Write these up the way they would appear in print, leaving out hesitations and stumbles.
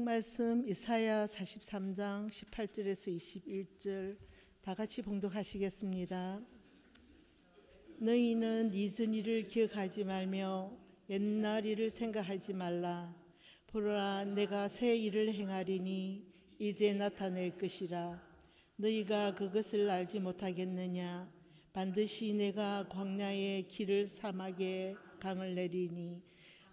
말씀 이사야 43장 18절에서 21절 다 같이 봉독하시겠습니다. 너희는 이전 일을 기억하지 말며 옛날 일을 생각하지 말라. 보라, 내가 새 일을 행하리니 이제 나타낼 것이라. 너희가 그것을 알지 못하겠느냐? 반드시 내가 광야에 길을 사막에 강을 내리니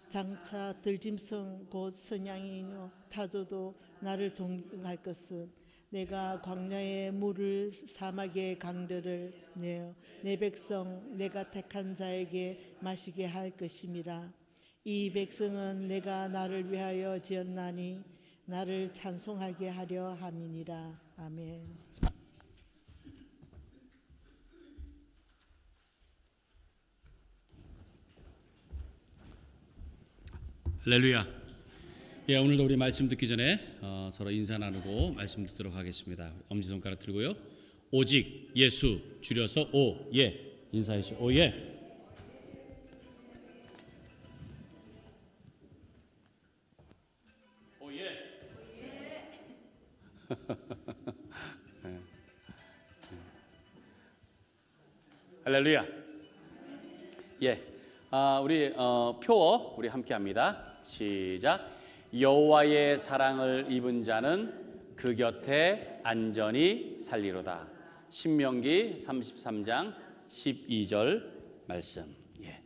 장차 들짐승 곧 선양이요 타조도 나를 존경할 것은 내가 광야에 물을 사막에 강들을 내어 내 백성 내가 택한 자에게 마시게 할 것임이라. 이 백성은 내가 나를 위하여 지었나니 나를 찬송하게 하려 함이니라. 아멘. 할렐루야. 예, 오늘도 우리 말씀 듣기 전에 서로 인사 나누고 말씀 듣도록 하겠습니다. 엄지손가락 들고요. 오직 예수 줄여서 오예 인사해 주시오. 오예. 오예. 할렐루야. 예. 우리 표어 우리 함께 합니다. 시작. 여호와의 사랑을 입은 자는 그 곁에 안전히 살리로다. 신명기 33장 12절 말씀. 예.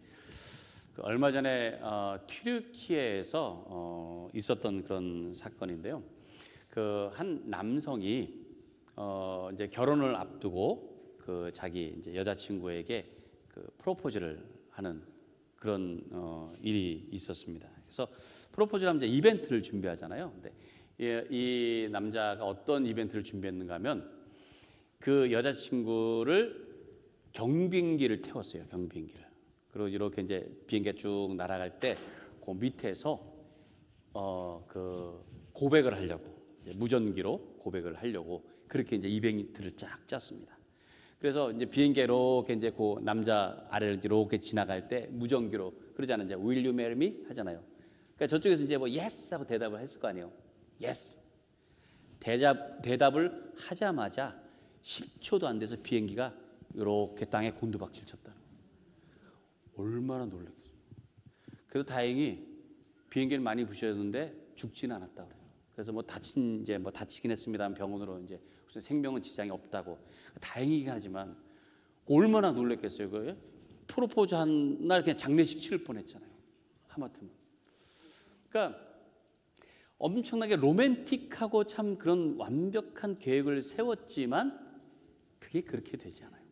얼마 전에 튀르키예에서 있었던 그런 사건인데요. 그 한 남성이 이제 결혼을 앞두고 그 자기 이제 여자친구에게 그 프로포즈를 하는 그런 일이 있었습니다. 그래서 프로포즈를 하면 이제 이벤트를 준비하잖아요. 근데 이 남자가 어떤 이벤트를 준비했는가 하면 그 여자친구를 경비행기를 태웠어요. 경비행기를. 그리고 이렇게 이제 비행기가 쭉 날아갈 때 그 밑에서 그 고백을 하려고 이제 무전기로 고백을 하려고 그렇게 이제 이벤트를 쫙 짰습니다. 그래서 이제 비행기가 이렇게 이제 그 남자 아래를 이렇게 지나갈 때 무전기로 그러잖아요. 이제 Will you marry me 하잖아요. 그러니까 저쪽에서 이제 뭐 yes 하고 대답을 했을 거 아니에요. yes. 대답을 하자마자 10초도 안 돼서 비행기가 이렇게 땅에 곤두박질 쳤다는 거예요. 얼마나 놀랐겠어요. 그래도 다행히 비행기를 많이 부셨는데 죽지는 않았다 그래요. 그래서 뭐 다치긴 했습니다만 병원으로 이제 무슨 생명은 지장이 없다고 다행이긴 하지만 얼마나 놀랐겠어요. 그 프로포즈 한 날 그냥 장례식 치를 뻔했잖아요. 하마터면. 그러니까 엄청나게 로맨틱하고 참 그런 완벽한 계획을 세웠지만 그게 그렇게 되지 않아요.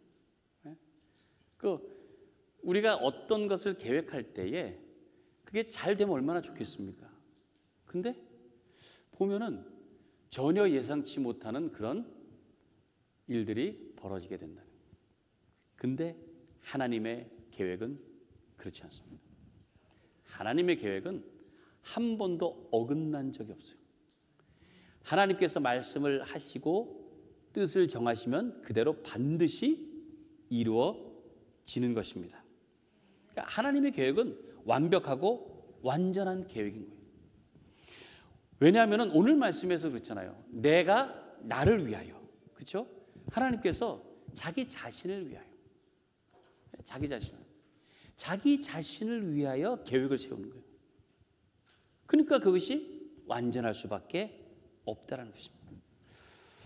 우리가 어떤 것을 계획할 때에 그게 잘 되면 얼마나 좋겠습니까? 근데 보면은 전혀 예상치 못하는 그런 일들이 벌어지게 된다는 거예요. 근데 하나님의 계획은 그렇지 않습니다. 하나님의 계획은 한 번도 어긋난 적이 없어요. 하나님께서 말씀을 하시고 뜻을 정하시면 그대로 반드시 이루어지는 것입니다. 그러니까 하나님의 계획은 완벽하고 완전한 계획인 거예요. 왜냐하면 오늘 말씀에서 그렇잖아요. 내가 나를 위하여. 그렇죠? 하나님께서 자기 자신을 위하여. 자기 자신을 위하여 계획을 세우는 거예요. 그러니까 그것이 완전할 수밖에 없다는 것입니다.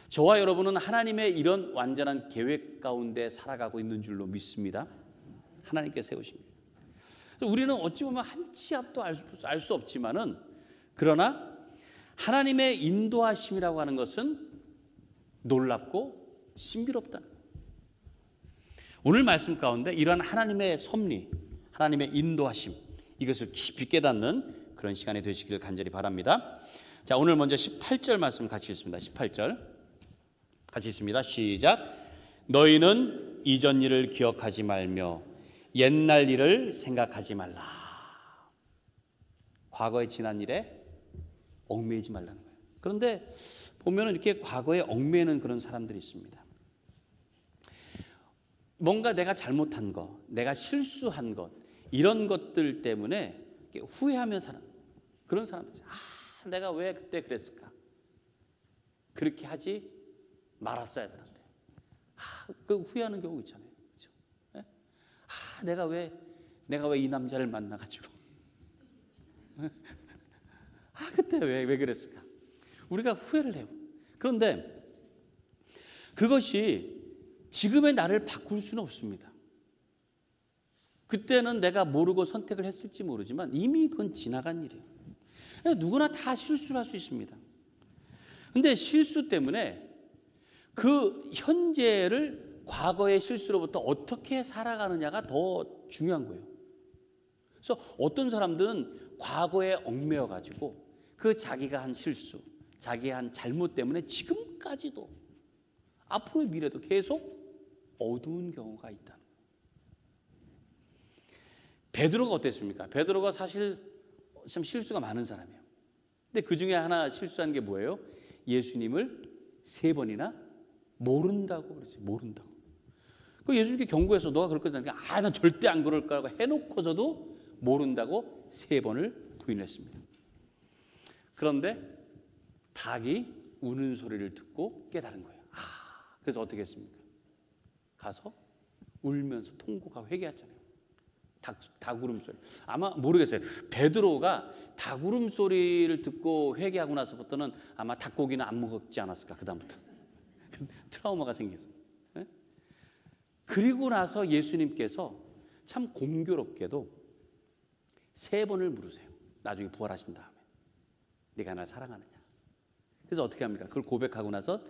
저와 여러분은 하나님의 이런 완전한 계획 가운데 살아가고 있는 줄로 믿습니다. 하나님께 세우십니다. 우리는 어찌 보면 한 치 앞도 알 수 없지만은 그러나 하나님의 인도하심이라고 하는 것은 놀랍고 신비롭다. 오늘 말씀 가운데 이러한 하나님의 섭리, 하나님의 인도하심 이것을 깊이 깨닫는 그런 시간이 되시기를 간절히 바랍니다. 자, 오늘 먼저 18절 말씀 같이 읽습니다. 18절 같이 읽습니다. 시작. 너희는 이전 일을 기억하지 말며 옛날 일을 생각하지 말라. 과거에 지난 일에 얽매이지 말라는 거예요. 그런데 보면은 이렇게 과거에 얽매이는 그런 사람들이 있습니다. 뭔가 내가 잘못한 것, 내가 실수한 것 이런 것들 때문에 후회하며 사는 그런 사람들. 내가 왜 그때 그랬을까? 그렇게 하지 말았어야 되는데. 그 후회하는 경우 있잖아요. 그렇죠? 네? 내가 왜 이 남자를 만나가지고 그때 왜 그랬을까? 우리가 후회를 해요. 그런데 그것이 지금의 나를 바꿀 수는 없습니다. 그때는 내가 모르고 선택을 했을지 모르지만 이미 그건 지나간 일이에요. 누구나 다 실수를 할 수 있습니다. 근데 실수 때문에 그 현재를 과거의 실수로부터 어떻게 살아가느냐가 더 중요한 거예요. 그래서 어떤 사람들은 과거에 얽매여 가지고 그 자기가 한 실수, 자기의 한 잘못 때문에 지금까지도 앞으로의 미래도 계속 어두운 경우가 있다. 베드로가 어땠습니까? 베드로가 사실 참 실수가 많은 사람이에요. 근데 그 중에 하나 실수한 게 뭐예요? 예수님을 3번이나 모른다고 그러지. 모른다고. 그 예수님께 경고해서 너가 그럴 거니까 난 절대 안 그럴 거라고 해놓고서도 모른다고 3번을 부인했습니다. 그런데 닭이 우는 소리를 듣고 깨달은 거예요. 그래서 어떻게 했습니까? 가서 울면서 통곡하고 회개했잖아요. 닭 울음소리. 아마 모르겠어요. 베드로가 닭 울음소리를 듣고 회개하고 나서부터는 아마 닭고기는 안 먹지 않았을까, 그다음부터. 트라우마가 생겼어요. 네? 그리고 나서 예수님께서 참 공교롭게도 3번을 물으세요. 나중에 부활하신 다음에. 네가 날 사랑하느냐. 그래서 어떻게 합니까? 그걸 고백하고 나서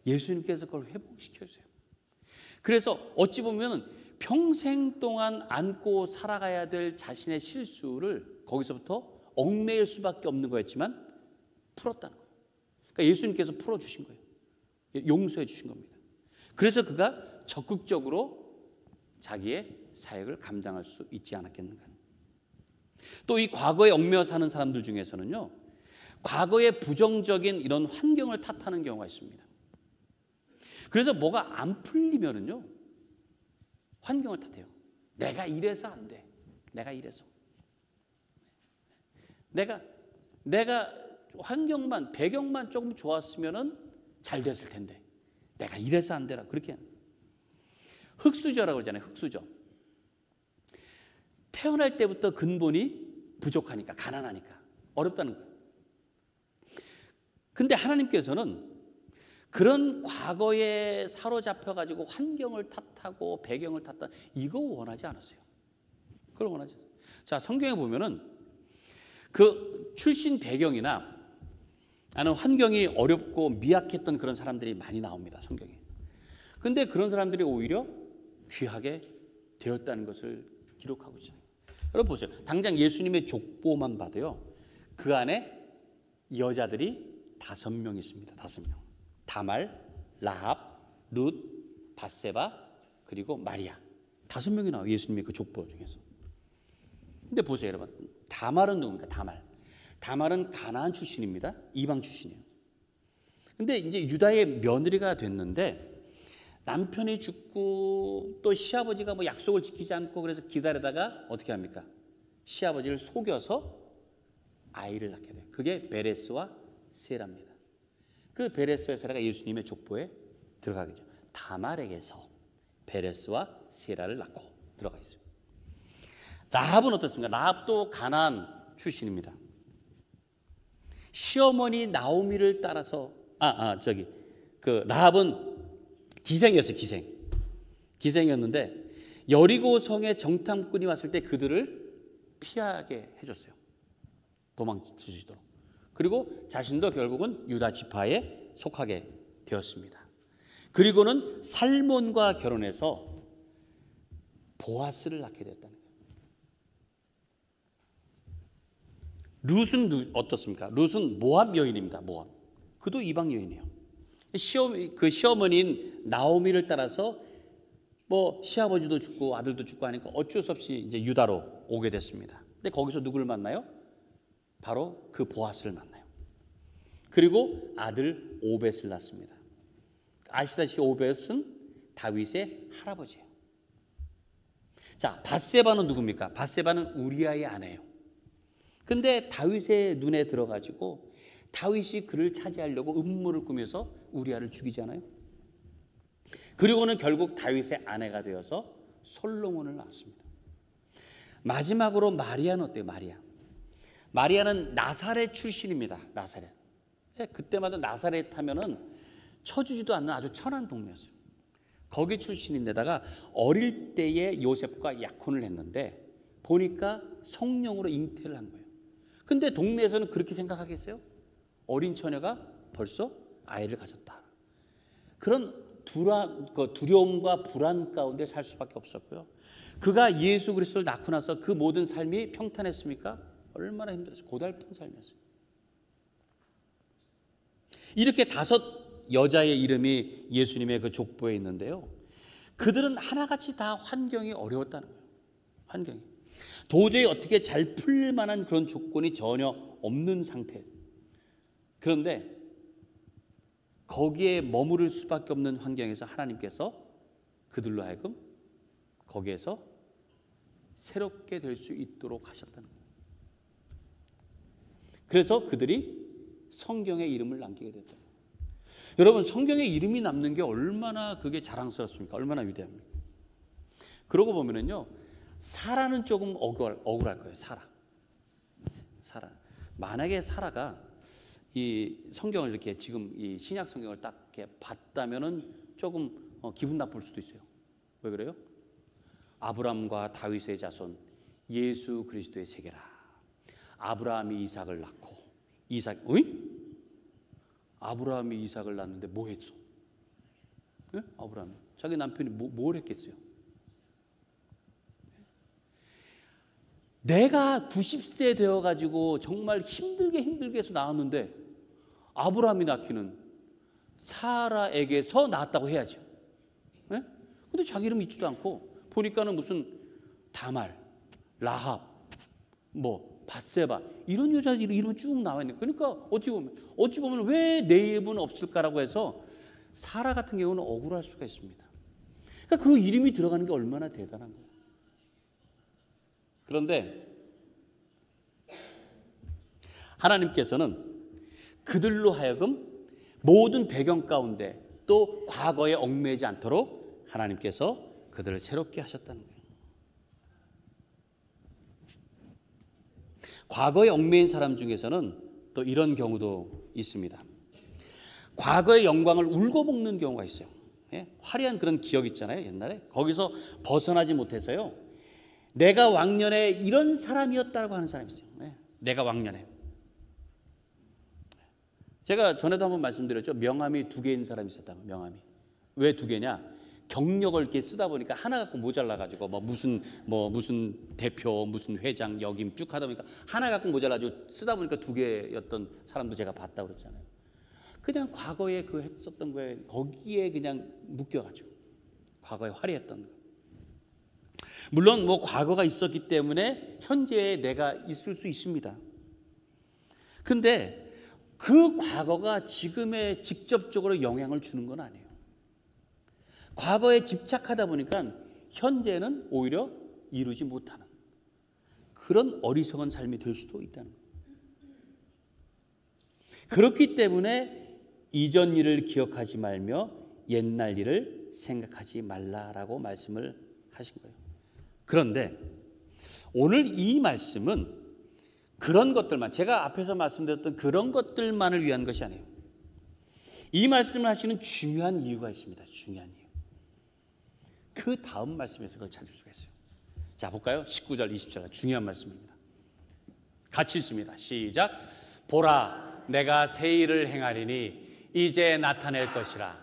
예수님께서 그걸 회복시켜 주세요. 그래서 어찌 보면 평생 동안 안고 살아가야 될 자신의 실수를 거기서부터 얽매일 수밖에 없는 거였지만 풀었다는 거예요. 그러니까 예수님께서 풀어주신 거예요. 용서해 주신 겁니다. 그래서 그가 적극적으로 자기의 사역을 감당할 수 있지 않았겠는가. 또 이 과거에 얽매여 사는 사람들 중에서는요, 과거의 부정적인 이런 환경을 탓하는 경우가 있습니다. 그래서 뭐가 안 풀리면은요, 환경을 탓해요. 내가 이래서 안 돼. 내가 이래서. 내가 환경만, 배경만 조금 좋았으면은 잘 됐을 텐데. 내가 이래서 안 되라. 그렇게. 흙수저라고 그러잖아요. 흙수저. 태어날 때부터 근본이 부족하니까, 가난하니까, 어렵다는 거예요. 근데 하나님께서는 그런 과거에 사로잡혀가지고 환경을 탓하고 배경을 탓하고 이거 원하지 않았어요. 그걸 원하지 않았어요. 자, 성경에 보면은 그 출신 배경이나 아니면 환경이 어렵고 미약했던 그런 사람들이 많이 나옵니다. 성경에. 근데 그런 사람들이 오히려 귀하게 되었다는 것을 기록하고 있어요. 여러분 보세요. 당장 예수님의 족보만 봐도요, 그 안에 여자들이 5명 있습니다. 5명. 다말, 라합, 룻, 밧세바, 그리고 마리아. 5명이 나와요. 예수님의 그 족보 중에서. 근데 보세요, 여러분. 다말은 누굽니까? 다말은 가나안 출신입니다. 이방 출신이에요. 근데 이제 유다의 며느리가 됐는데 남편이 죽고 또 시아버지가 뭐 약속을 지키지 않고 그래서 기다리다가 어떻게 합니까? 시아버지를 속여서 아이를 낳게 돼요. 그게 베레스와 세라입니다. 그 베레스와 세라가 예수님의 족보에 들어가겠죠. 다말에게서 베레스와 세라를 낳고 들어가 있어요. 라합은 어떻습니까? 라합도 가나안 출신입니다. 시어머니 나오미를 따라서 그 라합은 기생이었어요. 기생이었는데 여리고 성에 정탐꾼이 왔을 때 그들을 피하게 해줬어요. 도망치시도록. 그리고 자신도 결국은 유다 지파에 속하게 되었습니다. 그리고는 살몬과 결혼해서 보아스를 낳게 되었다는 거예요. 룻은 어떻습니까? 룻은 모압 여인입니다. 모압. 그도 이방 여인이에요. 그 시어머니인 나오미를 따라서 뭐 시아버지도 죽고 아들도 죽고 하니까 어쩔 수 없이 이제 유다로 오게 됐습니다. 근데 거기서 누구를 만나요? 바로 그 보아스를 만나요. 그리고 아들 오벳을 낳습니다. 아시다시피 오벳은 다윗의 할아버지예요. 자, 밧세바는 누굽니까? 밧세바는 우리아의 아내예요. 근데 다윗의 눈에 들어가지고 다윗이 그를 차지하려고 음모를 꾸며서 우리아를 죽이잖아요. 그리고는 결국 다윗의 아내가 되어서 솔로몬을 낳았습니다. 마지막으로 마리아는 어때요? 마리아는 나사렛 출신입니다. 나사렛. 그때마다 나사렛 하면은 쳐주지도 않는 아주 천한 동네였어요. 거기 출신인데다가 어릴 때에 요셉과 약혼을 했는데 보니까 성령으로 잉태를 한 거예요. 근데 동네에서는 그렇게 생각하겠어요? 어린 처녀가 벌써 아이를 가졌다. 그런 두려움과 불안 가운데 살 수밖에 없었고요. 그가 예수 그리스도를 낳고 나서 그 모든 삶이 평탄했습니까? 얼마나 힘들었어요. 고달픈 삶이었어요. 이렇게 5 여자의 이름이 예수님의 그 족보에 있는데요. 그들은 하나같이 다 환경이 어려웠다는 거예요. 환경이. 도저히 어떻게 잘 풀 만한 그런 조건이 전혀 없는 상태. 그런데 거기에 머무를 수밖에 없는 환경에서 하나님께서 그들로 하여금 거기에서 새롭게 될 수 있도록 하셨다는 거예요. 그래서 그들이 성경에 이름을 남기게 됐다. 여러분, 성경에 이름이 남는 게 얼마나 그게 자랑스럽습니까? 얼마나 위대합니까? 그러고 보면은요, 사라는 조금 억울할 거예요. 사라. 만약에 사라가 이 성경을 이렇게 지금 이 신약 성경을 딱 이렇게 봤다면은 조금 기분 나쁠 수도 있어요. 왜 그래요? 아브라함과 다윗의 자손 예수 그리스도의 세계라. 아브라함이 이삭을 낳고 아브라함이 이삭을 낳는데 뭐 했어? 네? 아브라함이 자기 남편이 뭘 했겠어요? 내가 90세 되어가지고 정말 힘들게 해서 낳았는데 아브라함이 낳기는 사라에게서 낳았다고 해야죠. 네? 근데 자기 이름 있지도 않고 보니까는 무슨 다말, 라합, 밧세바 이런 여자들 이름 쭉 나와 있는. 그러니까 어찌 보면 왜 내 이름은 없을까라고 해서 사라 같은 경우는 억울할 수가 있습니다. 그러니까 그 이름이 들어가는 게 얼마나 대단한 거예요. 그런데 하나님께서는 그들로 하여금 모든 배경 가운데 또 과거에 얽매이지 않도록 하나님께서 그들을 새롭게 하셨다는 거예요. 과거에 얽매인 사람 중에서는 또 이런 경우도 있습니다. 과거의 영광을 울고 먹는 경우가 있어요. 화려한 그런 기억 있잖아요. 옛날에 거기서 벗어나지 못해서요. 내가 왕년에 이런 사람이었다고 하는 사람이 있어요. 내가 왕년에. 제가 전에도 한번 말씀드렸죠. 명함이 2개인 사람이 있었다고. 명함이. 왜 2개냐? 경력을 이렇게 쓰다 보니까 하나 갖고 모자라가지고 무슨 대표, 무슨 회장, 역임 쭉 하다 보니까 하나 갖고 모자라가지고 쓰다 보니까 2개였던 사람도 제가 봤다고 그랬잖아요. 그냥 과거에 그 했었던 거에 거기에 그냥 묶여가지고 과거에 화려했던 거. 물론 과거가 있었기 때문에 현재의 내가 있을 수 있습니다. 근데 그 과거가 지금에 직접적으로 영향을 주는 건 아니에요. 과거에 집착하다 보니까 현재는 오히려 이루지 못하는 그런 어리석은 삶이 될 수도 있다는 거예요. 그렇기 때문에 이전 일을 기억하지 말며 옛날 일을 생각하지 말라라고 말씀을 하신 거예요. 그런데 오늘 이 말씀은 그런 것들만, 제가 앞에서 말씀드렸던 그런 것들만을 위한 것이 아니에요. 이 말씀을 하시는 중요한 이유가 있습니다. 중요한 이유. 그 다음 말씀에서 그걸 찾을 수가 있어요. 자, 볼까요? 19절, 20절 중요한 말씀입니다. 같이 읽습니다. 시작. 보라, 내가 새 일을 행하리니 이제 나타낼 것이라.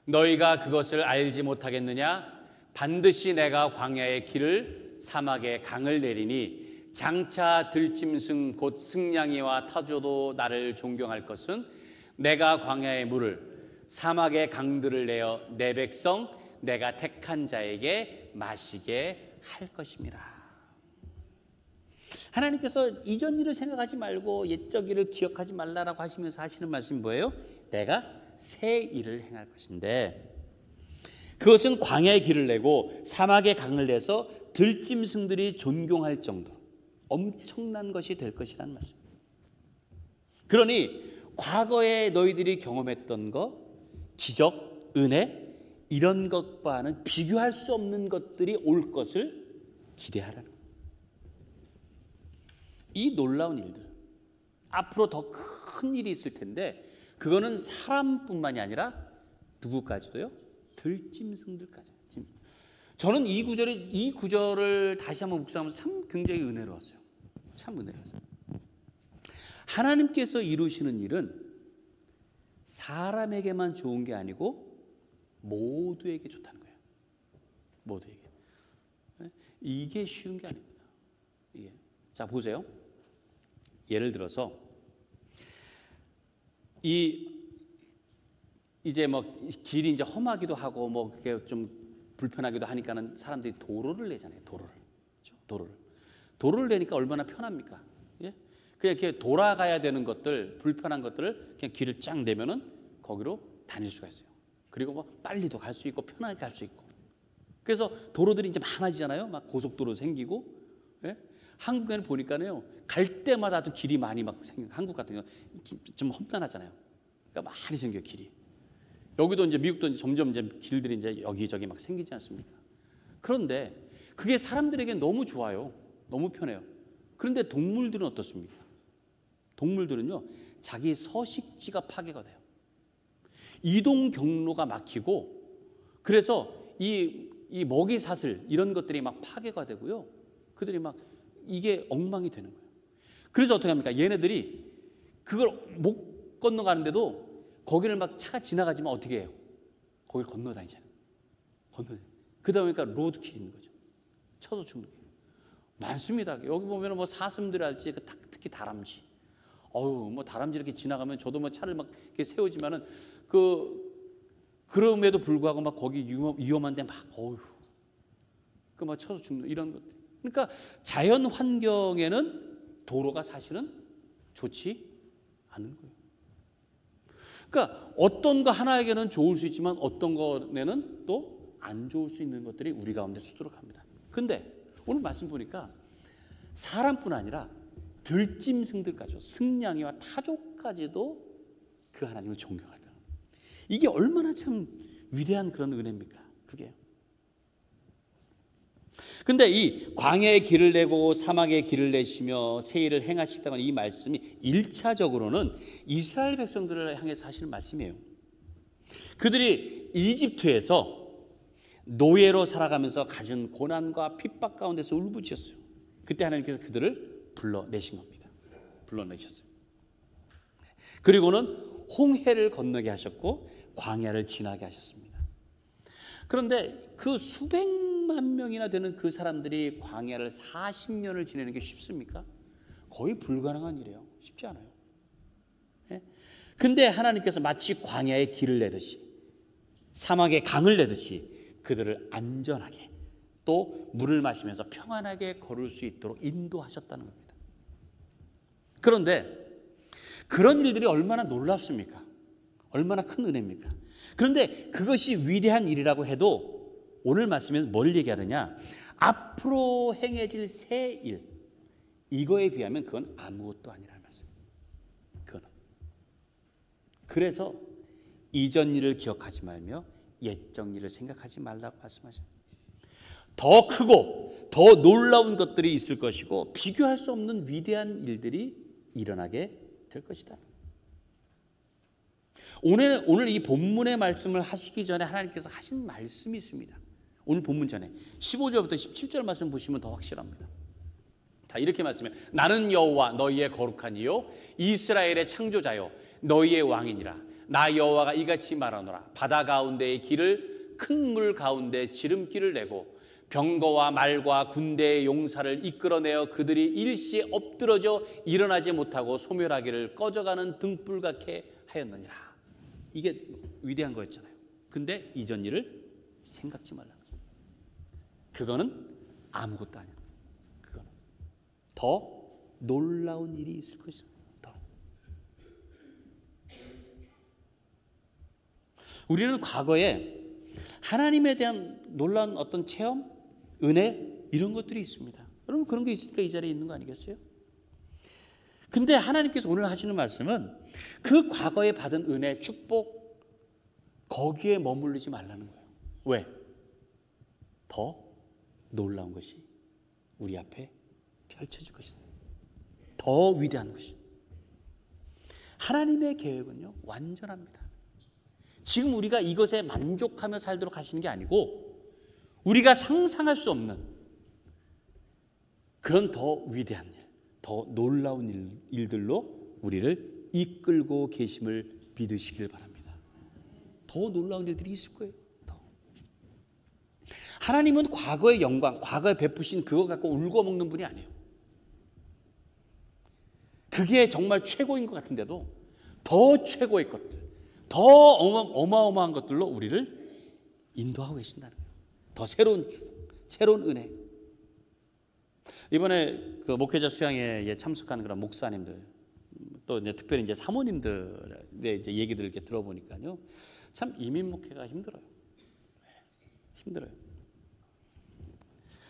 너희가 그것을 알지 못하겠느냐? 반드시 내가 광야의 길을 사막의 강을 내리니 장차 들짐승 곧 승냥이와 타조도 나를 존경할 것은 내가 광야의 물을 사막의 강들을 내어 내 백성 내가 택한 자에게 마시게 할 것입니다. 하나님께서 이전 일을 생각하지 말고 옛적 일을 기억하지 말라라고 하시면서 하시는 말씀이 뭐예요? 내가 새 일을 행할 것인데 그것은 광야의 길을 내고 사막의 강을 내서 들짐승들이 존경할 정도 엄청난 것이 될 것이라는 말씀입니다. 그러니 과거에 너희들이 경험했던 것, 기적, 은혜, 이런 것과는 비교할 수 없는 것들이 올 것을 기대하라는 거예요. 이 놀라운 일들, 앞으로 더 큰 일이 있을 텐데 그거는 사람뿐만이 아니라 누구까지도요? 들짐승들까지. 저는 이 구절을 다시 한번 묵상하면서 참 굉장히 은혜로웠어요. 참 은혜로웠어요. 하나님께서 이루시는 일은 사람에게만 좋은 게 아니고 모두에게 좋다는 거예요. 모두에게. 이게 쉬운 게 아닙니다. 이게. 자, 보세요. 예를 들어서 이제 뭐 길이 이제 험하기도 하고 뭐 그게 좀 불편하기도 하니까는 사람들이 도로를 내잖아요. 도로를. 도로를 내니까 얼마나 편합니까? 예? 그냥 이렇게 돌아가야 되는 것들, 불편한 것들을 그냥 길을 쫙 내면은 거기로 다닐 수가 있어요. 그리고 뭐 빨리도 갈 수 있고 편하게 갈 수 있고. 그래서 도로들이 이제 많아지잖아요. 막 고속도로 생기고. 예? 한국에는 보니까요, 갈 때마다 또 길이 많이 막 생겨. 한국 같은 경우 좀 험난하잖아요. 그러니까 많이 생겨요, 길이. 여기도 이제 미국도 이제 점점 이제 길들이 이제 여기저기 막 생기지 않습니까? 그런데 그게 사람들에게 너무 좋아요. 너무 편해요. 그런데 동물들은 어떻습니까? 동물들은요, 자기 서식지가 파괴가 돼요. 이동 경로가 막히고, 그래서 이 먹이 사슬 이런 것들이 막 파괴가 되고요. 그들이 막 이게 엉망이 되는 거예요. 그래서 어떻게 합니까? 얘네들이 그걸 못 건너가는데도 거기를 막 차가 지나가지만 어떻게 해요? 거기를 건너다니잖아요. 그러다 보니까 로드킬이 있는 거죠. 쳐서 죽는 거예요. 많습니다. 여기 보면 뭐 사슴들할지 특히 다람쥐. 뭐 다람쥐 이렇게 지나가면 저도 뭐 차를 막 이렇게 세우지만은 그럼에도 불구하고 막 거기 위험한데 막 막 쳐서 죽는 이런 것. 그러니까 자연 환경에는 도로가 사실은 좋지 않은 거예요. 그러니까 어떤 거 하나에게는 좋을 수 있지만 어떤 거에는 또 안 좋을 수 있는 것들이 우리 가운데 수두룩합니다. 근데 오늘 말씀 보니까 사람뿐 아니라 들짐승들까지도, 승냥이와 타조까지도 그 하나님을 존경할 거예요. 이게 얼마나 참 위대한 그런 은혜입니까? 그게. 근데 이 광야의 길을 내고 사막의 길을 내시며 새 일을 행하시다는 이 말씀이 1차적으로는 이스라엘 백성들을 향해서 하시는 말씀이에요. 그들이 이집트에서 노예로 살아가면서 가진 고난과 핍박 가운데서 울부짖었어요. 그때 하나님께서 그들을 불러내신 겁니다. 불러내셨어요. 그리고는 홍해를 건너게 하셨고 광야를 지나게 하셨습니다. 그런데 그 수백만 명이나 되는 그 사람들이 광야를 40년을 지내는 게 쉽습니까? 거의 불가능한 일이에요. 쉽지 않아요. 근데 하나님께서 마치 광야의 길을 내듯이 사막의 강을 내듯이 그들을 안전하게 또 물을 마시면서 평안하게 걸을 수 있도록 인도하셨다는 겁니다. 그런데 그런 일들이 얼마나 놀랍습니까? 얼마나 큰 은혜입니까? 그런데 그것이 위대한 일이라고 해도 오늘 말씀에서 뭘 얘기하느냐? 앞으로 행해질 새 일, 이거에 비하면 그건 아무것도 아니라는 말씀입니다. 그거는. 그래서 이전 일을 기억하지 말며 옛적 일을 생각하지 말라고 말씀하십니다. 더 크고 더 놀라운 것들이 있을 것이고 비교할 수 없는 위대한 일들이 일어나게 될 것이다. 오늘 이 본문의 말씀을 하시기 전에 하나님께서 하신 말씀이 있습니다. 오늘 본문 전에 15절부터 17절 말씀 보시면 더 확실합니다. 자, 이렇게 말씀해요. 나는 여호와 너희의 거룩한 이요 이스라엘의 창조자요 너희의 왕이니라. 나 여호와가 이같이 말하노라. 바다 가운데의 길을 큰 물 가운데 지름길을 내고 병거와 말과 군대의 용사를 이끌어내어 그들이 일시에 엎드러져 일어나지 못하고 소멸하기를 꺼져가는 등불 같게 하였느니라. 이게 위대한 거였잖아요. 근데 이전 일을 생각지 말라는 거죠. 그거는 아무것도 아니야. 그거는 더 놀라운 일이 있을 것이다. 우리는 과거에 하나님에 대한 놀라운 어떤 체험, 은혜 이런 것들이 있습니다. 여러분 그런 게 있으니까 이 자리에 있는 거 아니겠어요? 근데 하나님께서 오늘 하시는 말씀은 그 과거에 받은 은혜, 축복 거기에 머무르지 말라는 거예요. 왜? 더 놀라운 것이 우리 앞에 펼쳐질 것이다. 더 위대한 것이. 하나님의 계획은요 완전합니다. 지금 우리가 이것에 만족하며 살도록 하시는 게 아니고 우리가 상상할 수 없는 그런 더 위대한 일, 더 놀라운 일들로 우리를 이끌고 계심을 믿으시길 바랍니다. 더 놀라운 일들이 있을 거예요. 더. 하나님은 과거의 영광, 과거에 베푸신 그거 갖고 울고 먹는 분이 아니에요. 그게 정말 최고인 것 같은데도 더 최고의 것들, 더 어마어마한 것들로 우리를 인도하고 계신다는 거예요. 더 새로운 은혜. 이번에 그 목회자 수양회에 참석하는 그런 목사님들, 또 이제 특별히 이제 사모님들의 이제 얘기들을 이렇게 들어보니까요, 참 이민 목회가 힘들어요. 힘들어요.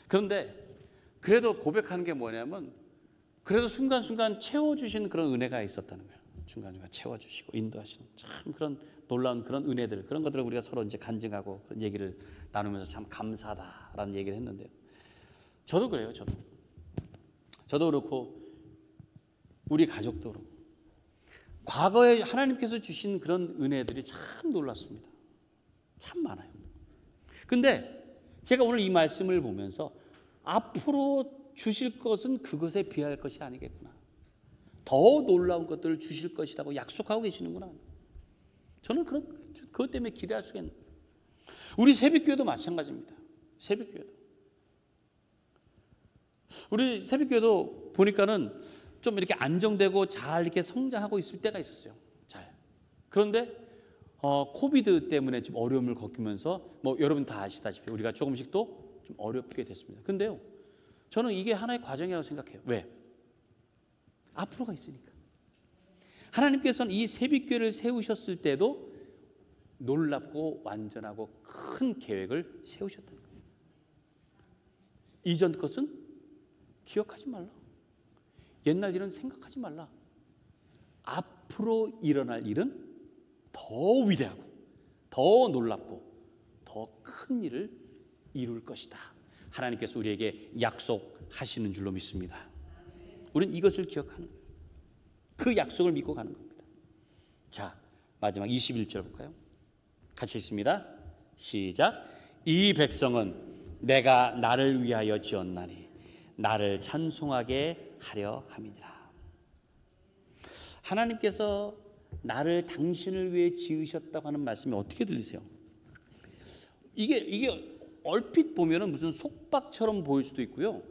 그런데 그래도 고백하는 게 뭐냐면, 그래도 순간순간 채워주시는 그런 은혜가 있었다는 거예요. 중간중간 채워주시고 인도하시는 참 그런 놀라운 그런 은혜들, 그런 것들을 우리가 서로 이제 간증하고 그런 얘기를 나누면서 참 감사하다라는 얘기를 했는데요. 저도 그래요. 저도 그렇고 우리 가족도 그렇고 과거에 하나님께서 주신 그런 은혜들이 참 놀랐습니다. 참 많아요. 근데 제가 오늘 이 말씀을 보면서 앞으로 주실 것은 그것에 비할 것이 아니겠구나. 더 놀라운 것들을 주실 것이라고 약속하고 계시는구나. 저는 그것 때문에 기대할 수가 있는. 우리 새벽교회도 마찬가지입니다. 새벽교회도. 우리 새벽교회도 보니까는 좀 이렇게 안정되고 잘 이렇게 성장하고 있을 때가 있었어요. 잘. 그런데 코비드 때문에 좀 어려움을 겪으면서 뭐 여러분 다 아시다시피 우리가 조금씩 또 좀 어렵게 됐습니다. 근데요, 저는 이게 하나의 과정이라고 생각해요. 왜? 앞으로가 있으니까. 하나님께서는 이 새벽교회를 세우셨을 때도 놀랍고 완전하고 큰 계획을 세우셨다는 거예요. 이전 것은 기억하지 말라. 옛날 일은 생각하지 말라. 앞으로 일어날 일은 더 위대하고 더 놀랍고 더 큰 일을 이룰 것이다. 하나님께서 우리에게 약속하시는 줄로 믿습니다. 우리는 이것을 기억하는 거예요. 그 약속을 믿고 가는 겁니다. 자, 마지막 21절 볼까요? 같이 읽습니다. 시작. 이 백성은 내가 나를 위하여 지었나니 나를 찬송하게 하려 함이니라. 하나님께서 나를 당신을 위해 지으셨다고 하는 말씀이 어떻게 들리세요? 이게 얼핏 보면은 무슨 속박처럼 보일 수도 있고요.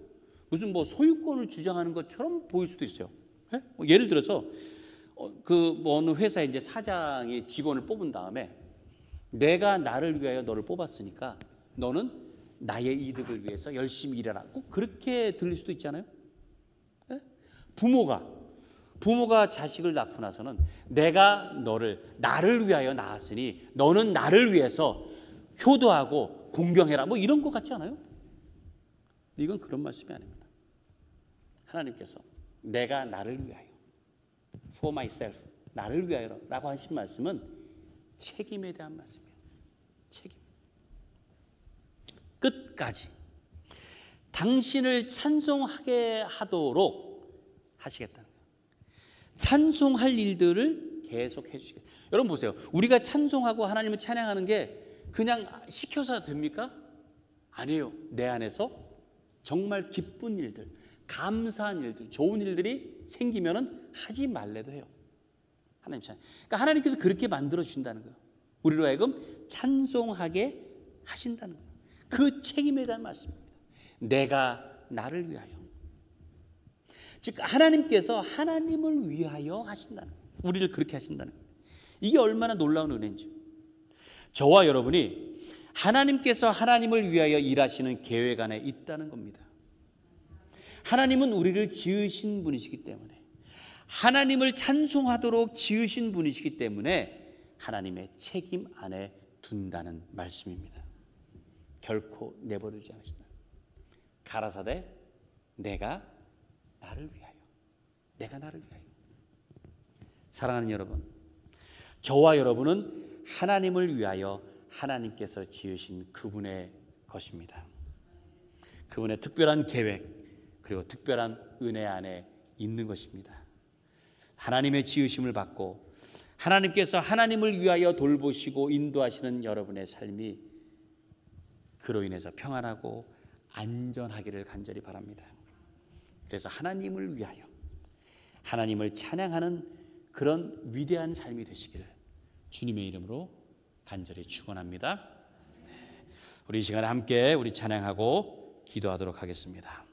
무슨 뭐 소유권을 주장하는 것처럼 보일 수도 있어요. 네? 예를 들어서 그 어느 회사의 이제 사장이 직원을 뽑은 다음에 내가 나를 위하여 너를 뽑았으니까 너는 나의 이득을 위해서 열심히 일해라. 꼭 그렇게 들릴 수도 있잖아요. 네? 부모가 자식을 낳고 나서는 내가 나를 위하여 낳았으니 너는 나를 위해서 효도하고 공경해라. 뭐 이런 것 같지 않아요? 이건 그런 말씀이 아닙니다. 하나님께서 내가 나를 위하여, for myself, 나를 위하여라고 하신 말씀은 책임에 대한 말씀이에요. 책임. 끝까지 당신을 찬송하게 하도록 하시겠다는 거예요. 찬송할 일들을 계속 해주시겠다. 여러분 보세요. 우리가 찬송하고 하나님을 찬양하는 게 그냥 시켜서 됩니까? 아니에요. 내 안에서 정말 기쁜 일들, 감사한 일들, 좋은 일들이 생기면은 하지 말래도 해요. 하나님 찬양. 그러니까 하나님께서 그렇게 만들어 주신다는 거예요. 우리로 하여금 찬송하게 하신다는 거예요. 그 책임에 대한 말씀입니다. 내가 나를 위하여. 즉 하나님께서 하나님을 위하여 하신다는 거예요. 우리를 그렇게 하신다는 거예요. 이게 얼마나 놀라운 은혜인지. 저와 여러분이 하나님께서 하나님을 위하여 일하시는 계획 안에 있다는 겁니다. 하나님은 우리를 지으신 분이시기 때문에, 하나님을 찬송하도록 지으신 분이시기 때문에 하나님의 책임 안에 둔다는 말씀입니다. 결코 내버려두지 않으신다. 가라사대 내가 나를 위하여. 내가 나를 위하여. 사랑하는 여러분, 저와 여러분은 하나님을 위하여 하나님께서 지으신 그분의 것입니다. 그분의 특별한 계획 그리고 특별한 은혜 안에 있는 것입니다. 하나님의 지으심을 받고 하나님께서 하나님을 위하여 돌보시고 인도하시는 여러분의 삶이 그로 인해서 평안하고 안전하기를 간절히 바랍니다. 그래서 하나님을 위하여 하나님을 찬양하는 그런 위대한 삶이 되시기를 주님의 이름으로 간절히 축원합니다. 우리 이 시간에 함께 우리 찬양하고 기도하도록 하겠습니다.